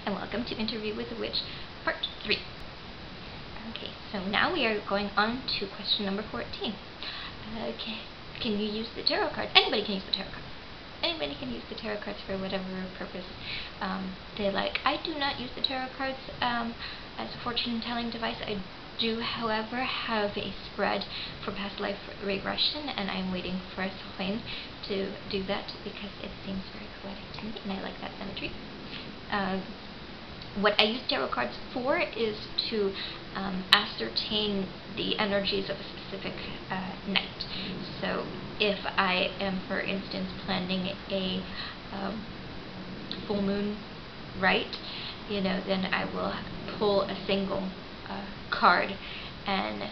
and welcome to Interview with a Witch, Part 3. Okay, so now we are going on to question number 14. Okay, can you use the tarot cards? Anybody can use the tarot cards. Anybody can use the tarot cards for whatever purpose they like. I do not use the tarot cards as a fortune-telling device. I do, however, have a spread for past life regression, and I'm waiting for Selene to do that because it seems very poetic to me, and I like that symmetry. What I use tarot cards for is to ascertain the energies of a specific night. So if I am, for instance, planning a full moon rite, then I will pull a single card and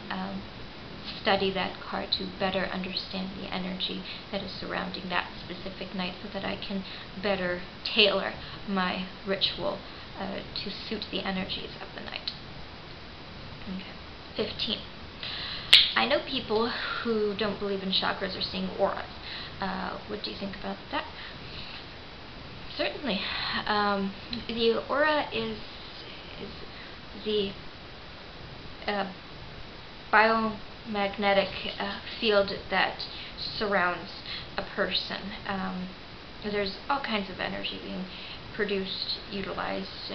study that card to better understand the energy that is surrounding that specific night so that I can better tailor my ritual to suit the energies of the night. Okay. 15. I know people who don't believe in chakras or seeing auras. What do you think about that? Certainly. The aura is the biomagnetic field that surrounds a person. There's all kinds of energy being produced, utilized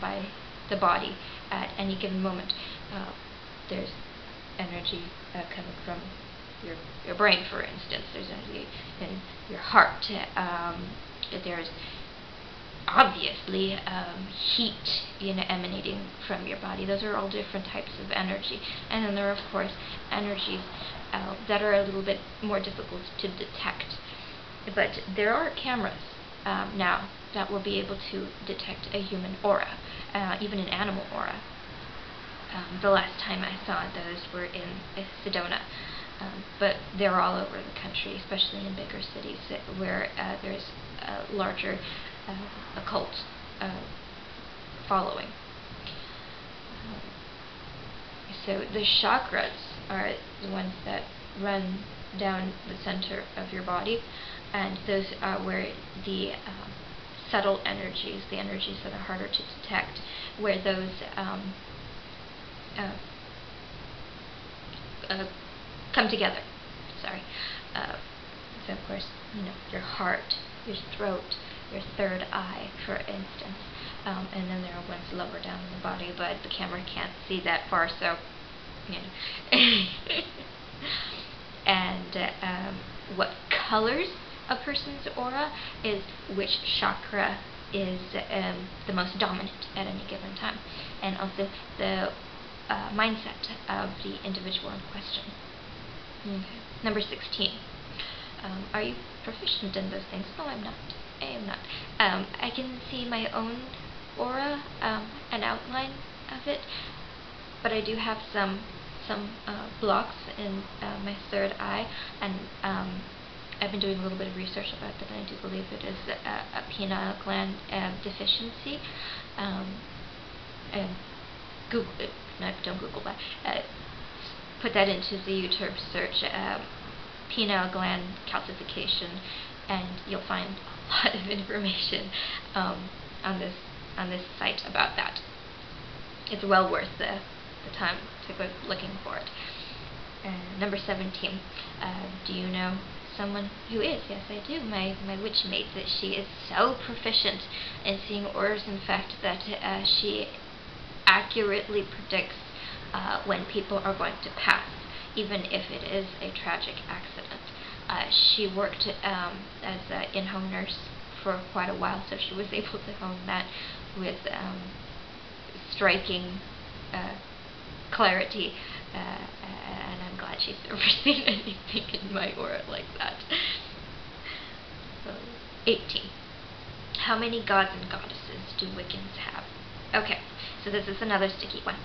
by the body at any given moment. There's energy coming from your brain, for instance. There's energy in your heart. There's obviously heat emanating from your body. Those are all different types of energy. And then there are, of course, energies that are a little bit more difficult to detect. But there are cameras now that will be able to detect a human aura, even an animal aura. The last time I saw those were in Sedona, but they're all over the country, especially in bigger cities where there's a larger occult following. So the chakras are the ones that run down the center of your body, and those are where the subtle energies, the energies that are harder to detect, where those come together. Sorry. So of course, your heart, your throat, your third eye, for instance, and then there are ones lower down in the body, but the camera can't see that far, so and what colors a person's aura is which chakra is the most dominant at any given time, and also the mindset of the individual in question. Okay. Number 16. Are you proficient in those things? No, I'm not. I am not. I can see my own aura, an outline of it, but I do have some blocks in my third eye, and I've been doing a little bit of research about that, and I do believe it is a pineal gland deficiency. And Google it. No, don't Google that. Put that into the YouTube search, pineal gland calcification, and you'll find a lot of information on this site about that. It's well worth the time to go looking for it. Number 17. Do you know someone who is? Yes, I do. My witch mate. That she is so proficient in seeing auras, in fact, that she accurately predicts when people are going to pass, even if it is a tragic accident. She worked as an in-home nurse for quite a while, so she was able to hone that with striking clarity, and I'm glad she's never seen anything in my aura like that. 18. How many gods and goddesses do Wiccans have? Okay, so this is another sticky one.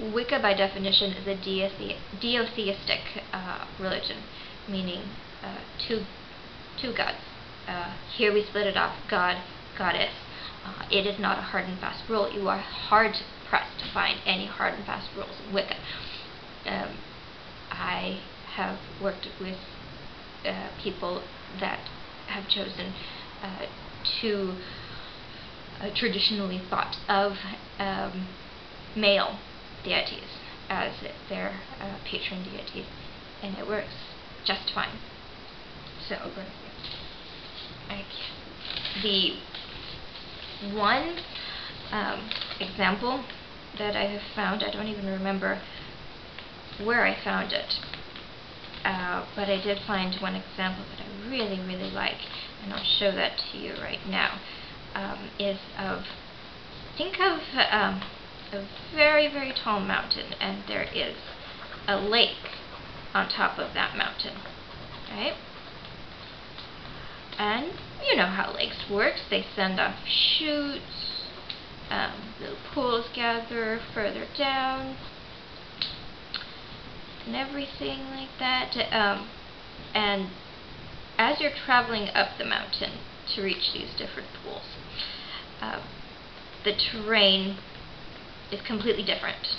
Wicca, by definition, is a deotheistic religion, meaning two gods. Here we split it off: God, goddess. It is not a hard and fast rule. You are hard pressed to find any hard and fast rules in Wicca. I have worked with people that have chosen two traditionally thought of male deities as their patron deities, and it works just fine. So the one example that I have found, I don't even remember where I found it, but I did find one example that I really, really like, and I'll show that to you right now, is of, think of a very, very tall mountain, and there is a lake on top of that mountain, right? And you know how lakes work. They send off shoots, little pools gather further down, and everything like that. And as you're traveling up the mountain to reach these different pools, the terrain is completely different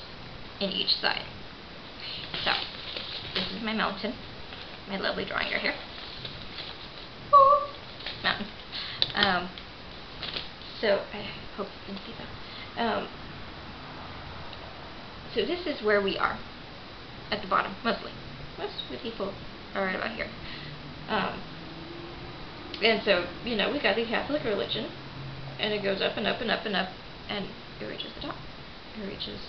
in each side. So, this is my mountain, my lovely drawing right here. Mountain. So I hope you can see that. So this is where we are, at the bottom, mostly. Most of the people are right about here. And so, you know, we got the Catholic religion, and it goes up and up and up and up, and it reaches the top. It reaches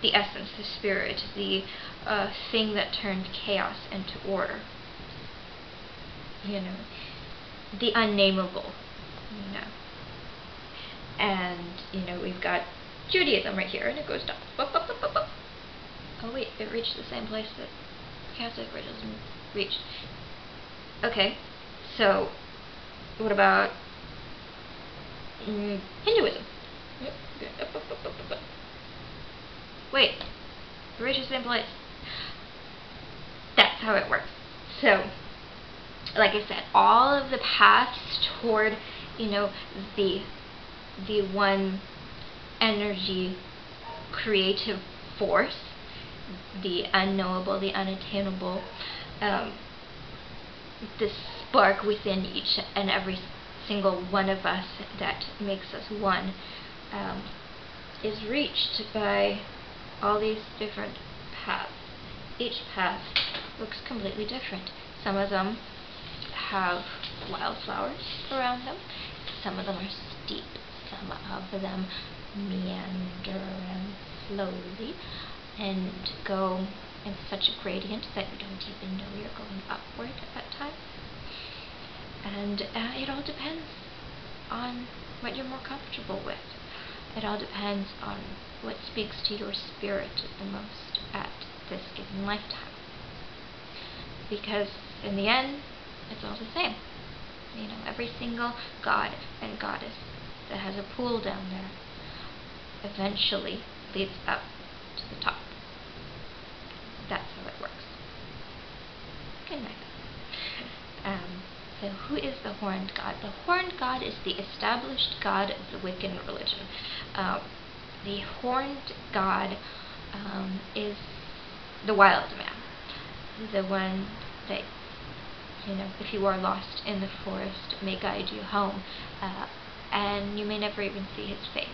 the essence, the spirit, the thing that turned chaos into order. You know, the unnameable, you know. And, you know, we've got Judaism right here, and it goes down. Oh wait, it reached the same place that Catholic religion reached. Okay, so what about Hinduism? Wait, it reaches the same place. That's how it works. So, like I said, all of the paths toward, you know, the one energy creative force, the unknowable, the unattainable, the spark within each and every single one of us that makes us one, is reached by all these different paths. Each path looks completely different. Some of them have wildflowers around them. Some of them are steep. Some of them meander around slowly and go in such a gradient that you don't even know you're going upward at times. And it all depends on what you're more comfortable with. It all depends on what speaks to your spirit the most at this given lifetime. Because in the end, it's all the same. You know, every single god and goddess that has a pool down there eventually leads up to the top. That's how it works. Good night. So who is the horned god? The horned god is the established god of the Wiccan religion. The horned god is the wild man. The one that, you know, if you are lost in the forest, may guide you home, and you may never even see his face.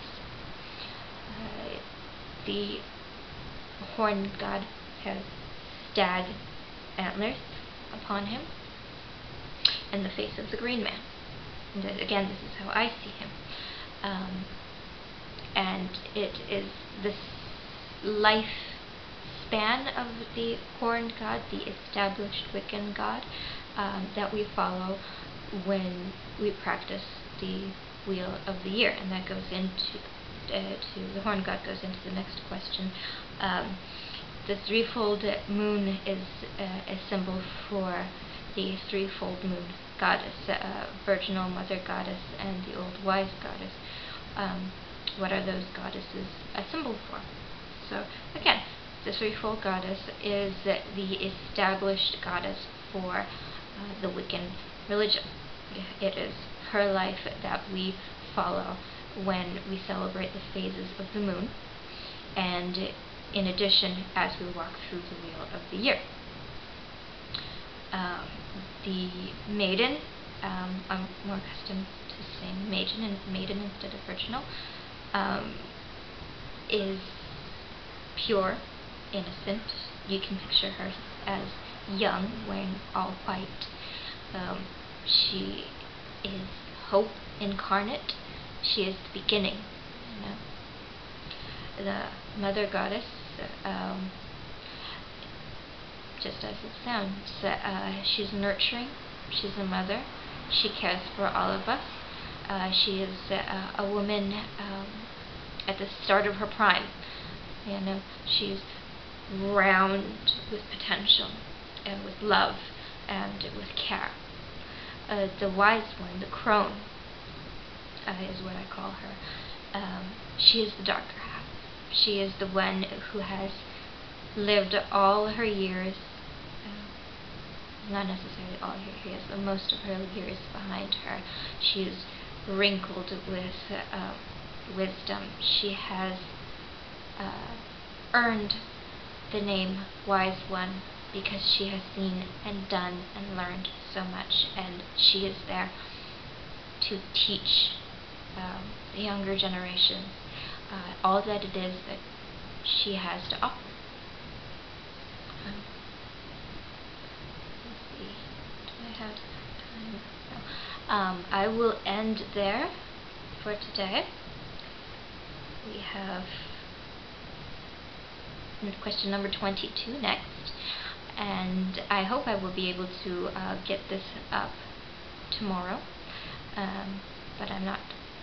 The horned god has stag antlers upon him, and the face of the green man. And again, this is how I see him. And it is this life span of the horned god, the established Wiccan god, that we follow when we practice the Wheel of the Year, and that goes into the horned god goes into the next question. The threefold moon is a symbol for the threefold moon goddess, virginal mother goddess, and the old wise goddess. What are those goddesses a symbol for? So again, the threefold goddess is the established goddess for the Wiccan religion. It is her life that we follow when we celebrate the phases of the moon, and in addition, as we walk through the Wheel of the Year. The maiden I'm more accustomed to saying maiden instead of virginal, is pure, innocent. You can picture her as young, wearing all white. She is hope incarnate. She is the beginning. You know, the mother goddess, just as it sounds, she's nurturing. She's a mother. She cares for all of us. She is a woman at the start of her prime. You know, she's round with potential and with love and with care. The wise one, the crone, is what I call her. She is the darker half. She is the one who has lived all her years, not necessarily all her years, but most of her years behind her. She is wrinkled with wisdom. She has earned the name Wise One because she has seen and done and learned so much, and she is there to teach the younger generations all that it is that she has to offer. Let's see, do I have time? No. I will end there for today. We have question number 22 next, and I hope I will be able to get this up tomorrow, but I'm not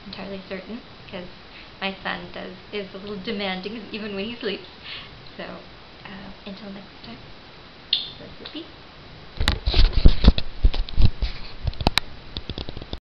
entirely certain because my son is a little demanding even when he sleeps. So until next time, blessed be.